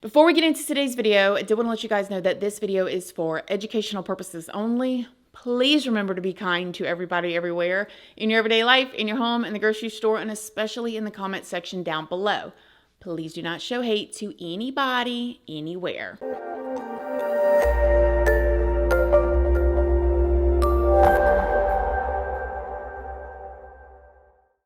Before we get into today's video, I did want to let you guys know that this video is for educational purposes only. Please remember to be kind to everybody everywhere in your everyday life, in your home, in the grocery store, and especially in the comment section down below. Please do not show hate to anybody, anywhere.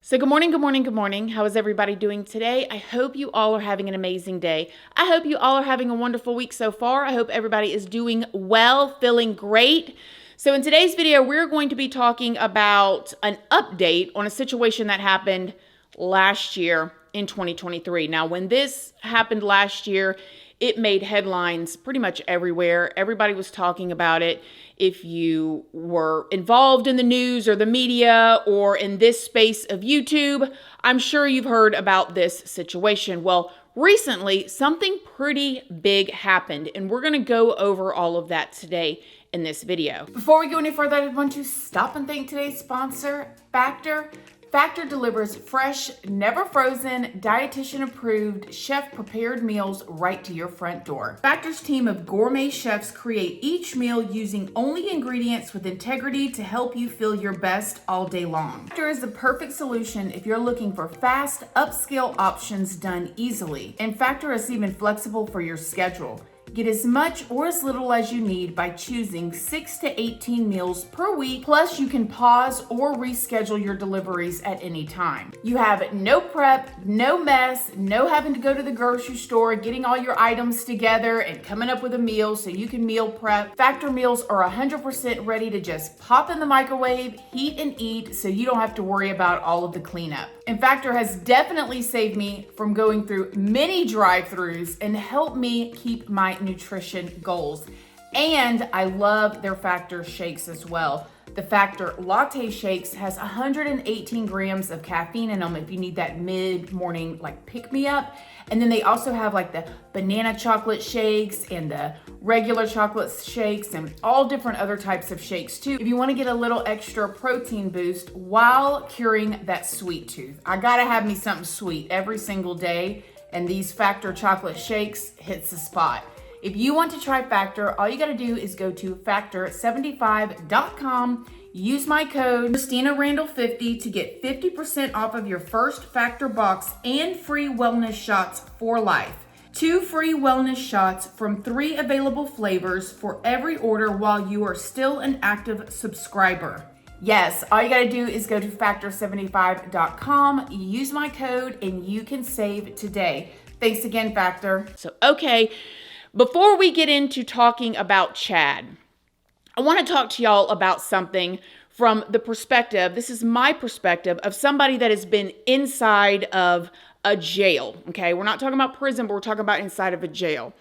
So good morning, good morning, good morning. How is everybody doing today? I hope you all are having an amazing day. I hope you all are having a wonderful week so far. I hope everybody is doing well, feeling great. So in today's video, we're going to be talking about an update on a situation that happened last year in 2023. Now, when this happened last year, it made headlines pretty much everywhere. Everybody was talking about it. If you were involved in the news or the media or in this space of YouTube, I'm sure you've heard about this situation. Well, recently, something pretty big happened, and we're going to go over all of that today in this video. Before we go any further, I want to stop and thank today's sponsor, Factor. Factor delivers fresh, never frozen, dietitian approved, chef prepared meals right to your front door. Factor's team of gourmet chefs create each meal using only ingredients with integrity to help you feel your best all day long. Factor is the perfect solution if you're looking for fast, upscale options done easily. And Factor is even flexible for your schedule. Get as much or as little as you need by choosing 6 to 18 meals per week. Plus, you can pause or reschedule your deliveries at any time. You have no prep, no mess, no having to go to the grocery store, getting all your items together and coming up with a meal so you can meal prep. Factor meals are 100% ready to just pop in the microwave, heat and eat, so you don't have to worry about all of the cleanup. And Factor has definitely saved me from going through many drive-thrus and helped me keep my nutrition goals. And I love their Factor shakes as well. The Factor Latte Shakes has 118 grams of caffeine in them if you need that mid-morning like pick-me-up. And then they also have like the banana chocolate shakes and the regular chocolate shakes and all different other types of shakes too. If you want to get a little extra protein boost while curing that sweet tooth. I gotta have me something sweet every single day, and these Factor chocolate shakes hits the spot. If you want to try Factor, all you got to do is go to factor75.com, use my code ChristinaRandall50 to get 50% off of your first Factor box and free wellness shots for life. 2 free wellness shots from 3 available flavors for every order while you are still an active subscriber. Yes, all you got to do is go to factor75.com, use my code, and you can save today. Thanks again, Factor. Okay. Before we get into talking about Chad, I want to talk to y'all about something from the perspective, this is my perspective, of somebody that has been inside of a jail, okay? We're not talking about prison, but we're talking about inside of a jail.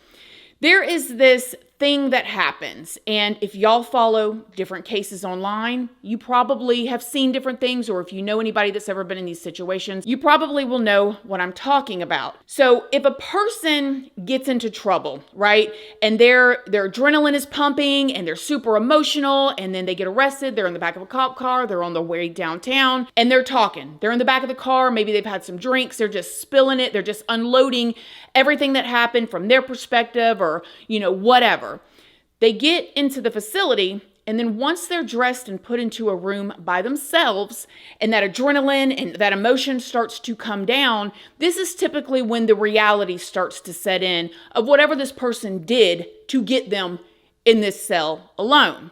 There is this thing that happens, and if y'all follow different cases online, you probably have seen different things, or if you know anybody that's ever been in these situations, you probably will know what I'm talking about. So if a person gets into trouble, right, and their adrenaline is pumping, and they're super emotional, and then they get arrested, they're in the back of a cop car, they're on their way downtown, and they're talking. They're in the back of the car, maybe they've had some drinks, they're just spilling it, they're just unloading everything that happened from their perspective, or, whatever. They get into the facility, and then once they're dressed and put into a room by themselves, and that adrenaline and that emotion starts to come down, this is typically when the reality starts to set in of whatever this person did to get them in this cell alone.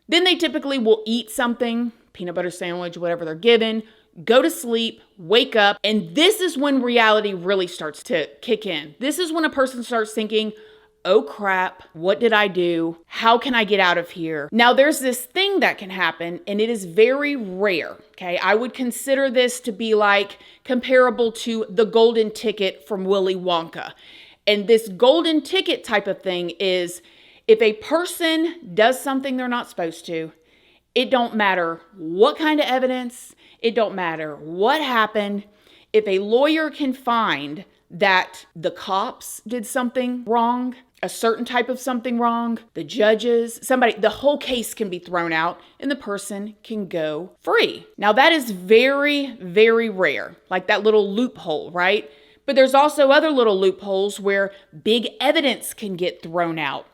Then they typically will eat something, peanut butter sandwich, whatever they're given, go to sleep, wake up, and this is when reality really starts to kick in. This is when a person starts thinking, oh crap, what did I do? How can I get out of here? Now there's this thing that can happen, and it is very rare, okay? I would consider this to be like comparable to the golden ticket from Willy Wonka. And this golden ticket type of thing is if a person does something they're not supposed to, it don't matter what kind of evidence, it don't matter what happened. If a lawyer can find that the cops did something wrong, a certain type of something wrong, the judges, the whole case can be thrown out and the person can go free. Now that is very, very rare, like that little loophole, right? But there's also other little loopholes where big evidence can get thrown out.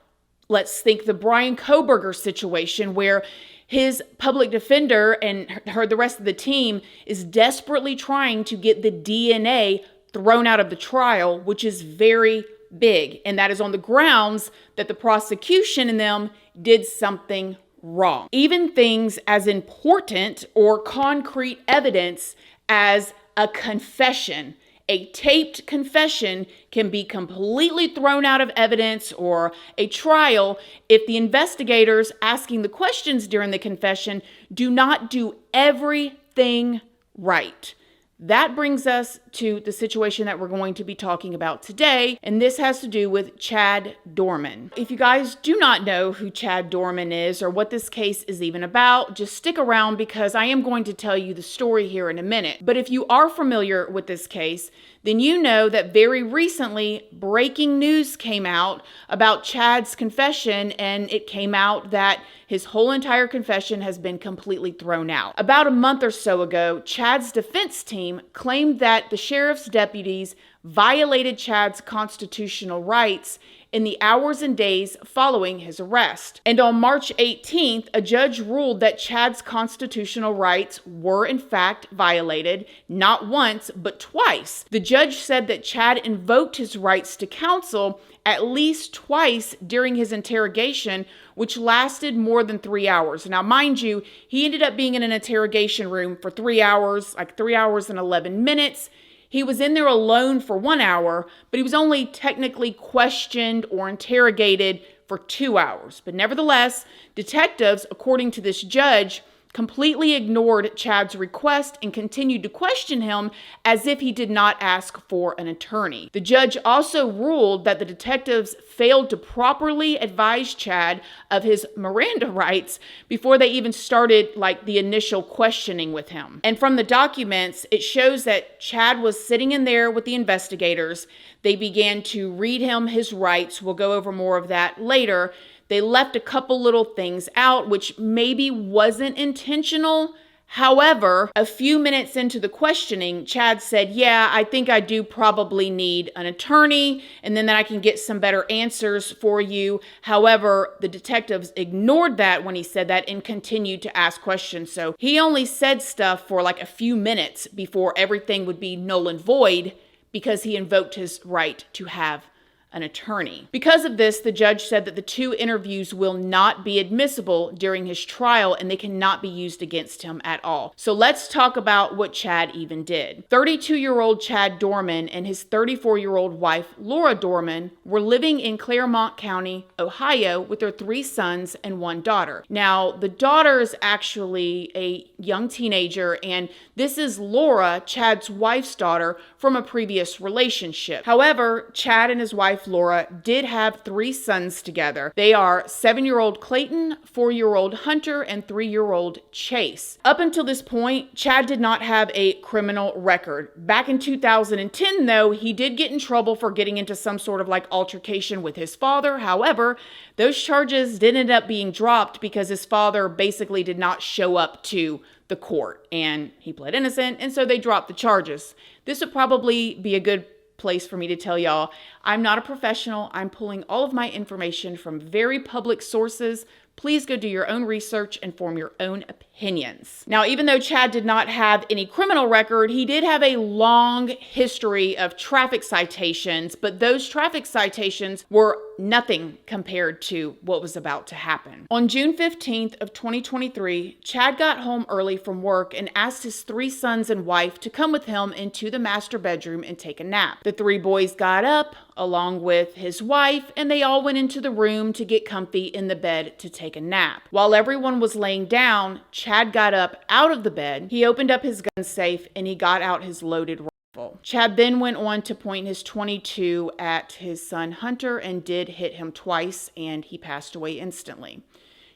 Let's think the Brian Kohberger situation where his public defender and the rest of the team is desperately trying to get the DNA thrown out of the trial, which is very big. And that is on the grounds that the prosecution and them did something wrong. Even things as important or concrete evidence as a confession. A taped confession can be completely thrown out of evidence or a trial if the investigators asking the questions during the confession do not do everything right. That brings us to the situation that we're going to be talking about today, and this has to do with Chad Doerman. If you guys do not know who Chad Doerman is or what this case is even about, just stick around because I am going to tell you the story here in a minute. But if you are familiar with this case, then you know that very recently breaking news came out about Chad's confession, and it came out that his whole entire confession has been completely thrown out. About a month or so ago, Chad's defense team claimed that the sheriff's deputies violated Chad's constitutional rights in the hours and days following his arrest. And on March 18th, a judge ruled that Chad's constitutional rights were in fact violated, not once, but twice. The judge said that Chad invoked his rights to counsel at least twice during his interrogation, which lasted more than 3 hours. Now, mind you, he ended up being in an interrogation room for 3 hours, like 3 hours and 11 minutes. He was in there alone for 1 hour, but he was only technically questioned or interrogated for 2 hours. But nevertheless, detectives, according to this judge, completely ignored Chad's request and continued to question him as if he did not ask for an attorney. The judge also ruled that the detectives failed to properly advise Chad of his Miranda rights before they even started the initial questioning with him. And from the documents, it shows that Chad was sitting in there with the investigators. They began to read him his rights. We'll go over more of that later. They left a couple little things out, which maybe wasn't intentional. However, a few minutes into the questioning, Chad said, yeah, I think I do probably need an attorney, and then that I can get some better answers for you. However, the detectives ignored that when he said that and continued to ask questions. So he only said stuff for a few minutes before everything would be null and void because he invoked his right to have an attorney. Because of this, the judge said that the 2 interviews will not be admissible during his trial and they cannot be used against him at all. So let's talk about what Chad even did. 32-year-old Chad Dorman and his 34-year-old wife, Laura Dorman, were living in Claremont County, Ohio, with their 3 sons and 1 daughter. Now, the daughter is actually a young teenager, and this is Laura, Chad's wife's daughter, from a previous relationship. However, Chad and his wife Laura did have 3 sons together. They are 7-year-old Clayton, 4-year-old Hunter, and 3-year-old Chase. Up until this point, Chad did not have a criminal record. Back in 2010, though, he did get in trouble for getting into some sort of altercation with his father. However, those charges did end up being dropped because his father basically did not show up to the court and he pled innocent, and so they dropped the charges. This would probably be a good place for me to tell y'all, I'm not a professional. I'm pulling all of my information from very public sources. Please go do your own research and form your own opinions. Now, even though Chad did not have any criminal record, he did have a long history of traffic citations, but those traffic citations were nothing compared to what was about to happen. On June 15th of 2023, Chad got home early from work and asked his 3 sons and wife to come with him into the master bedroom and take a nap. The 3 boys got up along with his wife, and they all went into the room to get comfy in the bed to take a nap. While everyone was laying down, Chad got up out of the bed. He opened up his gun safe and he got out his loaded rifle. Chad then went on to point his .22 at his son Hunter and did hit him twice, and he passed away instantly.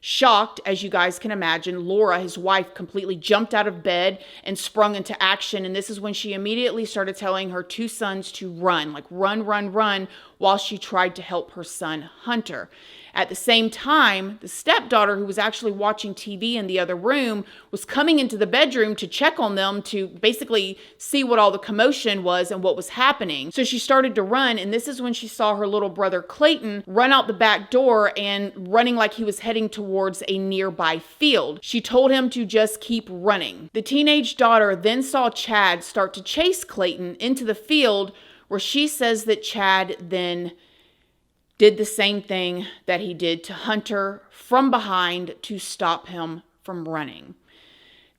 Shocked, as you guys can imagine, Laura, his wife, completely jumped out of bed and sprung into action. And this is when she immediately started telling her 2 sons to run, run, while she tried to help her son Hunter. At the same time, the stepdaughter, who was actually watching TV in the other room, was coming into the bedroom to check on them to basically see what all the commotion was and what was happening. So she started to run, and this is when she saw her little brother Clayton run out the back door and running like he was heading towards a nearby field. She told him to just keep running. The teenage daughter then saw Chad start to chase Clayton into the field, where she says that Chad then did the same thing that he did to Hunter from behind to stop him from running.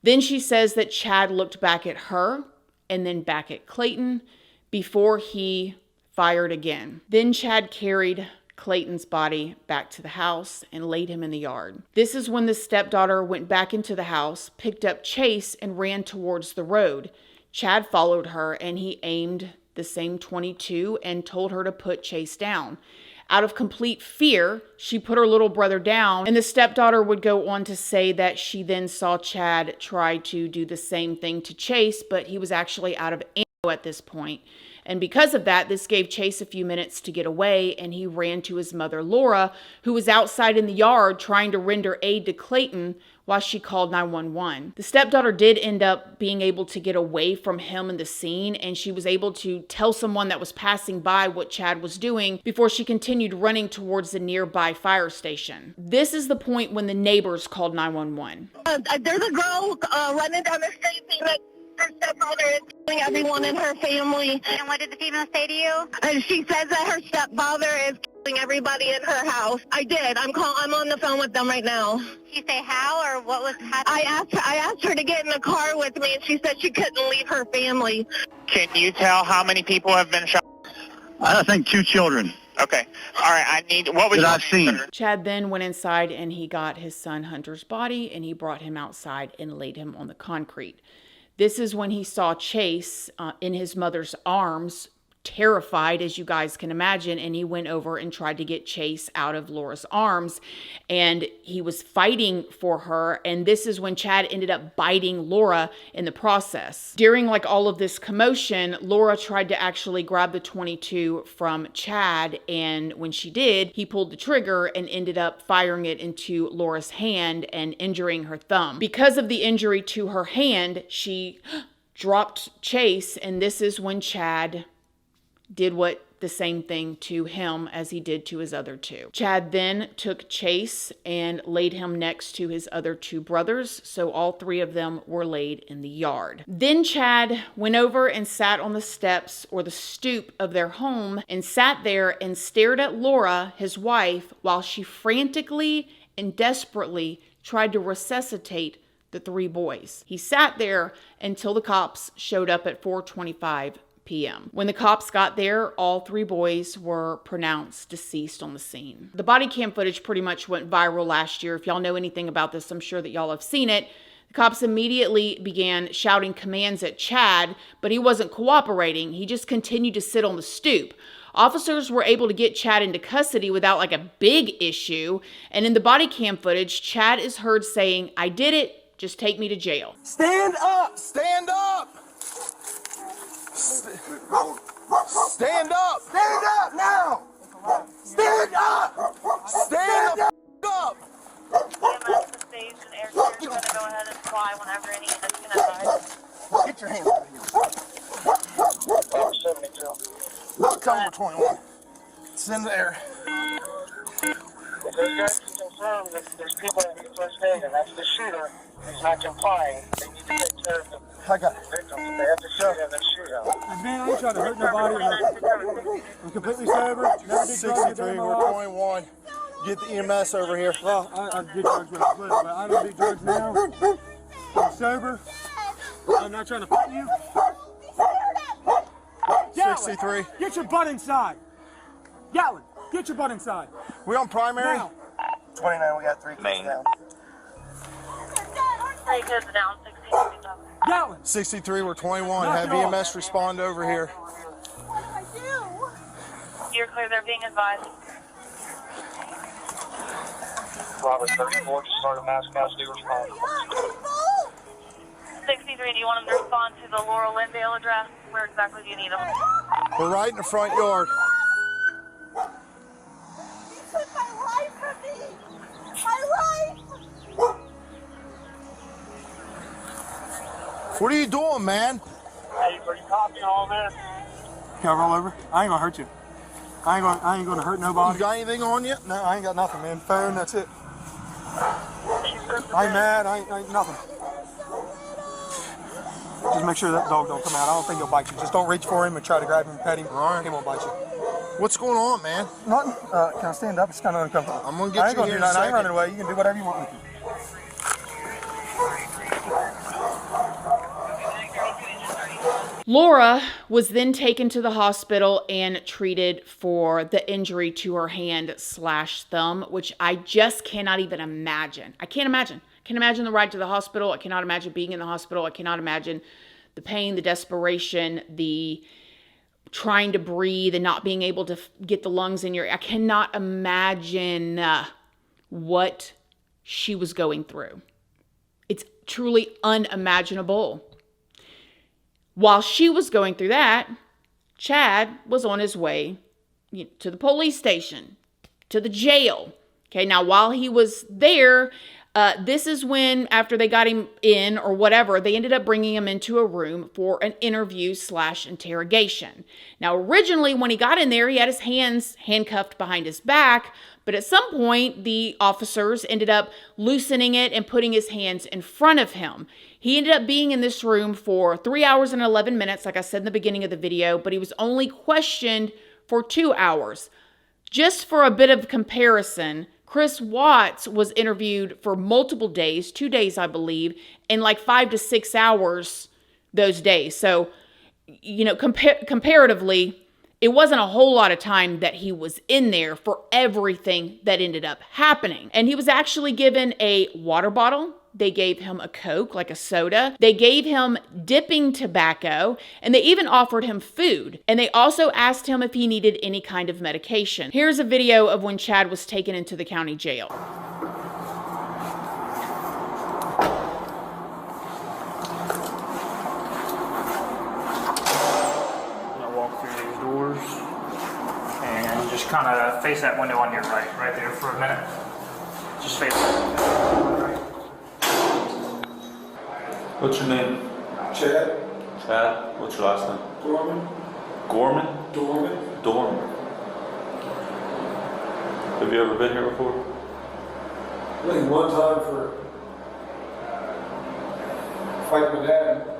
Then she says that Chad looked back at her and then back at Clayton before he fired again. Then Chad carried Clayton's body back to the house and laid him in the yard. This is when the stepdaughter went back into the house, picked up Chase, and ran towards the road. Chad followed her, and he aimed the same .22 and told her to put Chase down. Out of complete fear, she put her little brother down, and the stepdaughter would go on to say that she then saw Chad try to do the same thing to Chase, but he was actually out of ammo at this point. And because of that, this gave Chase a few minutes to get away, and he ran to his mother, Laura, who was outside in the yard trying to render aid to Clayton while she called 911. The stepdaughter did end up being able to get away from him in the scene, and she was able to tell someone that was passing by what Chad was doing before she continued running towards the nearby fire station. This is the point when the neighbors called 911. There's a girl running down the street saying that her stepfather is killing everyone in her family. And what did the female say to you? And she says that her stepfather is killing everybody in her house. I did. I'm on the phone with them right now. Did she say how or what was happening? I asked her to get in the car with me, and she said she couldn't leave her family. Can you tell how many people have been shot? I think 2 children. Okay. All right. What was that your I've seen. sir? Chad then went inside and he got his son Hunter's body, and he brought him outside and laid him on the concrete. This is when he saw Chase in his mother's arms, terrified, as you guys can imagine, and he went over and tried to get Chase out of Laura's arms, and he was fighting for her, and this is when Chad ended up biting Laura in the process. During all of this commotion, Laura tried to actually grab the .22 from Chad, and when she did, he pulled the trigger and ended up firing it into Laura's hand and injuring her thumb. Because of the injury to her hand, she dropped Chase, and this is when Chad did the same thing to him as he did to his other 2. Chad then took Chase and laid him next to his other 2 brothers, so all 3 of them were laid in the yard. Then Chad went over and sat on the steps or the stoop of their home and sat there and stared at Laura, his wife, while she frantically and desperately tried to resuscitate the 3 boys. He sat there until the cops showed up at 4:25 p.m. When the cops got there, all 3 boys were pronounced deceased on the scene. The body cam footage pretty much went viral last year. If y'all know anything about this, I'm sure that y'all have seen it. The cops immediately began shouting commands at Chad, but he wasn't cooperating. He just continued to sit on the stoop. Officers were able to get Chad into custody without a big issue. And in the body cam footage, Chad is heard saying, "I did it, just take me to jail." Stand up! Stand up! Stand up! Stand up now! Stand up! Stand up! Get your hands out of here. Tell them we're 21. It's in the air. Those guys can confirm that there's people in the first aid, and that's the shooter who's not complying. They need to take care of the I got it. victims. They have to shoot in the shootout. Man, I ain't trying to hurt nobody. I'm completely sober. Never did drugs a day 63, in my we're life. 21. Get the EMS over here. Well, I did drugs when I was little, but I don't do drugs now. I'm sober. I'm not trying to fight you. 63. Get your butt inside. Gatlin, get your butt inside. We on primary? Now. 29, we got 3 kids down. 3 kids down, 16 down. Gatlin. 63, we're 21. Knock Have it off. EMS respond over here. You're clear, they're being advised. Robert 34, just started mass custody response. 63, do you want them to respond to the Laurel Lindale address? Where exactly do you need them? We're right in the front yard. He took my life from What are you doing, man? Hey, are you copying all this? Can I roll over? I ain't gonna hurt you. I ain't gonna hurt nobody. You got anything on you? No, I ain't got nothing, man. Phone, that's it. I ain't mad, I ain't nothing. Just make sure that dog don't come out. I don't think he'll bite you. Just don't reach for him and try to grab him and pet him. All right. He won't bite you. What's going on, man? Nothing. Can I stand up? It's kind of uncomfortable. I'm gonna get you here in a I ain't second. running away. You can do whatever you want. Laura was then taken to the hospital and treated for the injury to her hand / thumb, which I just cannot even imagine. I can't imagine. I can't imagine the ride to the hospital. I cannot imagine being in the hospital. I cannot imagine the pain, the desperation, the trying to breathe and not being able to get the lungs in your... I cannot imagine what she was going through. It's truly unimaginable. While she was going through that, Chad was on his way to the police station, to the jail. Okay, now while he was there, this is when, after they got him in or whatever, they ended up bringing him into a room for an interview / interrogation. Now, originally, when he got in there, he had his hands handcuffed behind his back, but at some point, the officers ended up loosening it and putting his hands in front of him. He ended up being in this room for 3 hours and 11 minutes, like I said in the beginning of the video, but he was only questioned for 2 hours. Just for a bit of comparison, Chris Watts was interviewed for multiple days, 2 days, I believe, and like 5 to 6 hours those days. So, comparatively, it wasn't a whole lot of time that he was in there for everything that ended up happening. And he was actually given a water bottle. They gave him a Coke, like a soda. They gave him dipping tobacco, and they even offered him food. And they also asked him if he needed any kind of medication. Here's a video of when Chad was taken into the county jail. I'm gonna walk through these doors and just kind of face that window on your right there for a minute. Just face it. What's your name? Chad? Chad? What's your last name? Dorman? Gorman? Dorman? Dorman. Have you ever been here before? I think one time for fighting with Dad.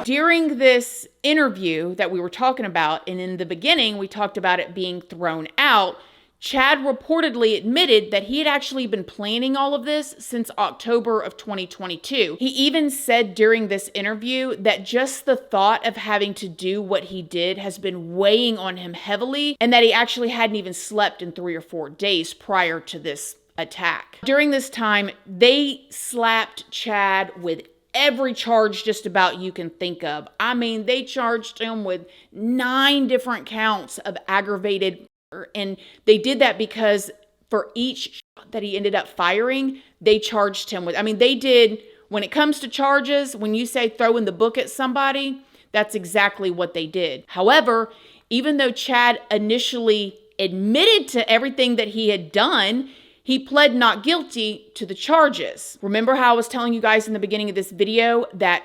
During this interview that we were talking about, and in the beginning, we talked about it being thrown out, Chad reportedly admitted that he had actually been planning all of this since October of 2022. He even said during this interview that just the thought of having to do what he did has been weighing on him heavily, and that he actually hadn't even slept in 3 or 4 days prior to this attack. During this time, they slapped Chad with every charge just about you can think of. I mean, they charged him with 9 different counts of aggravated murder, and they did that because for each shot that he ended up firing, they charged him with. I mean, they did, when it comes to charges, when you say throwing the book at somebody, that's exactly what they did. However, even though Chad initially admitted to everything that he had done, he pled not guilty to the charges. Remember how I was telling you guys in the beginning of this video that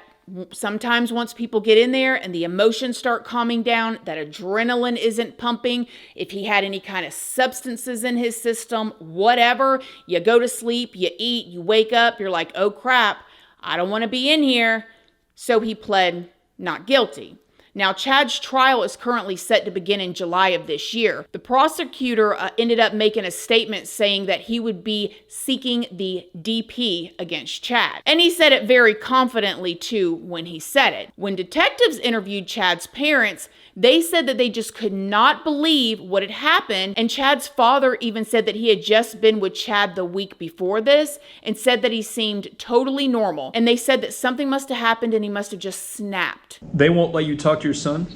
sometimes once people get in there and the emotions start calming down, that adrenaline isn't pumping, if he had any kind of substances in his system, whatever, you go to sleep, you eat, you wake up, you're like, oh crap, I don't want to be in here. So he pled not guilty. Now, Chad's trial is currently set to begin in July of this year. The prosecutor ended up making a statement saying that he would be seeking the DP against Chad. And he said it very confidently, too, when he said it. When detectives interviewed Chad's parents, they said that they just could not believe what had happened. And Chad's father even said that he had just been with Chad the week before this and said that he seemed totally normal. And they said that something must have happened and he must have just snapped. They won't let you talk to your son?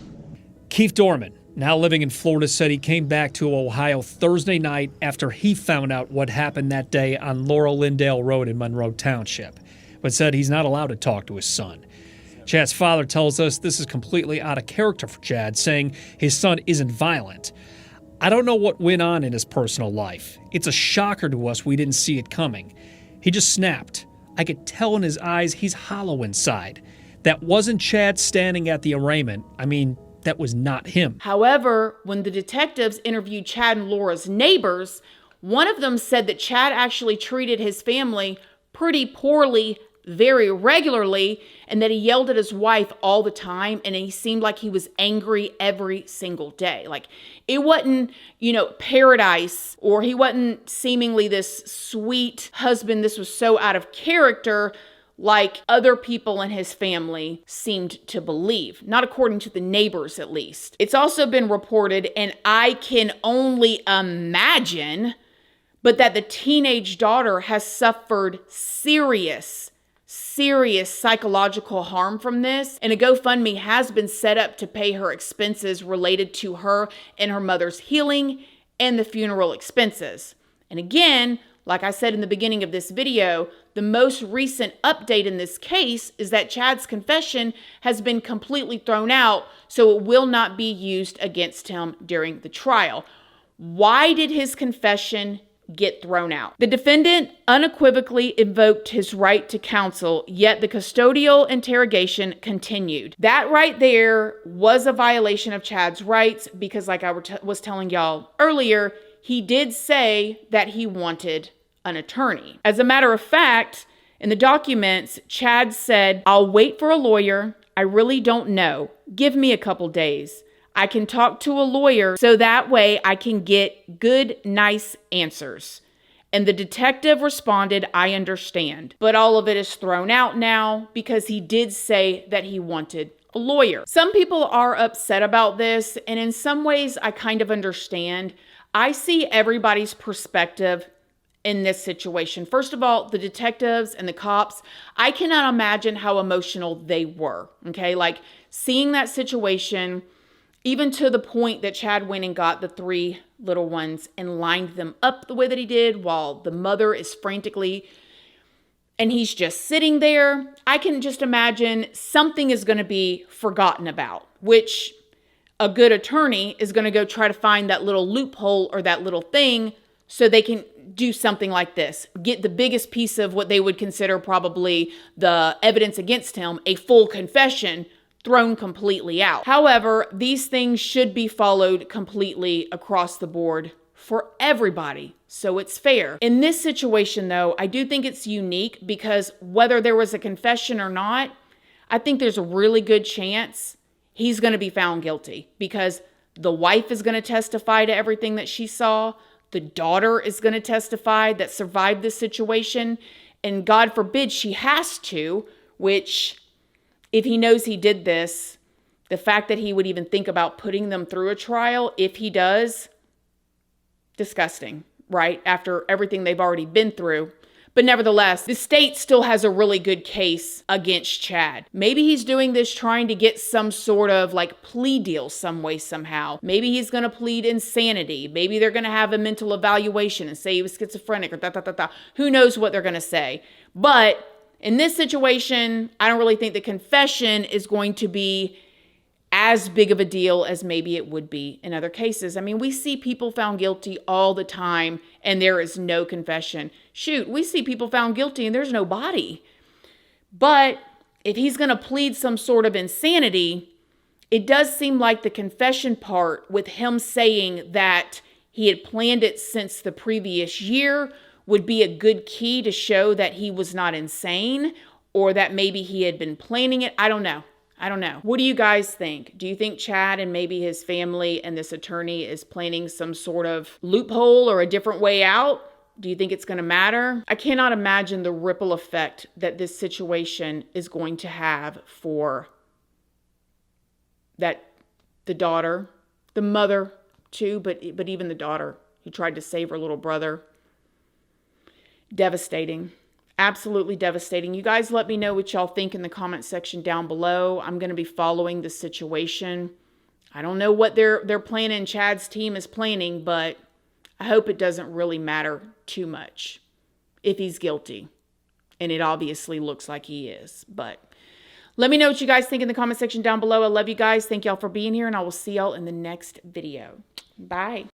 Keith Dorman, now living in Florida, said he came back to Ohio Thursday night after he found out what happened that day on Laurel Lindale Road in Monroe Township, but said he's not allowed to talk to his son. Chad's father tells us this is completely out of character for Chad, saying his son isn't violent. I don't know what went on in his personal life. It's a shocker to us we didn't see it coming. He just snapped. I could tell in his eyes he's hollow inside. That wasn't Chad standing at the arraignment. I mean, that was not him. However, when the detectives interviewed Chad and Laura's neighbors, one of them said that Chad actually treated his family pretty poorly very regularly, and that he yelled at his wife all the time, and he seemed like he was angry every single day. Like, it wasn't, paradise, or he wasn't seemingly this sweet husband. This was so out of character, like other people in his family seemed to believe. Not according to the neighbors, at least. It's also been reported, and I can only imagine, but that the teenage daughter has suffered serious psychological harm from this, and a GoFundMe has been set up to pay her expenses related to her and her mother's healing and the funeral expenses. And again, like I said in the beginning of this video, the most recent update in this case is that Chad's confession has been completely thrown out, so it will not be used against him during the trial. Why did his confession get thrown out? The defendant unequivocally invoked his right to counsel, yet the custodial interrogation continued. That right there was a violation of Chad's rights because, like I was telling y'all earlier, he did say that he wanted an attorney. As a matter of fact, in the documents, Chad said, "I'll wait for a lawyer. I really don't know. Give me a couple days. I can talk to a lawyer so that way I can get good, nice answers." And the detective responded, "I understand." But all of it is thrown out now because he did say that he wanted a lawyer. Some people are upset about this, and in some ways I kind of understand. I see everybody's perspective in this situation. First of all, the detectives and the cops, I cannot imagine how emotional they were, okay? Like, seeing that situation, even to the point that Chad went and got the 3 little ones and lined them up the way that he did while the mother is frantically, and he's just sitting there. I can just imagine something is going to be forgotten about, which a good attorney is going to go try to find that little loophole or that little thing so they can do something like this. Get the biggest piece of what they would consider probably the evidence against him, a full confession, thrown completely out. However, these things should be followed completely across the board for everybody, so it's fair. In this situation, though, I do think it's unique because whether there was a confession or not, I think there's a really good chance he's going to be found guilty because the wife is going to testify to everything that she saw. The daughter is going to testify that survived this situation, and God forbid she has to, which, if he knows he did this, the fact that he would even think about putting them through a trial, if he does, disgusting, right? After everything they've already been through. But nevertheless, the state still has a really good case against Chad. Maybe he's doing this trying to get some sort of like plea deal some way, somehow. Maybe he's going to plead insanity. Maybe they're going to have a mental evaluation and say he was schizophrenic or Who knows what they're going to say. But in this situation, I don't really think the confession is going to be as big of a deal as maybe it would be in other cases. I mean, we see people found guilty all the time and there is no confession. Shoot, we see people found guilty and there's no body. But if he's going to plead some sort of insanity, it does seem like the confession part with him saying that he had planned it since the previous year would be a good key to show that he was not insane or that maybe he had been planning it. I don't know. What do you guys think? Do you think Chad and maybe his family and this attorney is planning some sort of loophole or a different way out? Do you think it's going to matter? I cannot imagine the ripple effect that this situation is going to have for the daughter, the mother too, but even the daughter who tried to save her little brother. Devastating. Absolutely devastating. You guys let me know what y'all think in the comment section down below. I'm going to be following the situation. I don't know what they're planning, Chad's team is planning, but I hope it doesn't really matter too much if he's guilty. And it obviously looks like he is. But let me know what you guys think in the comment section down below. I love you guys. Thank y'all for being here, and I will see y'all in the next video. Bye.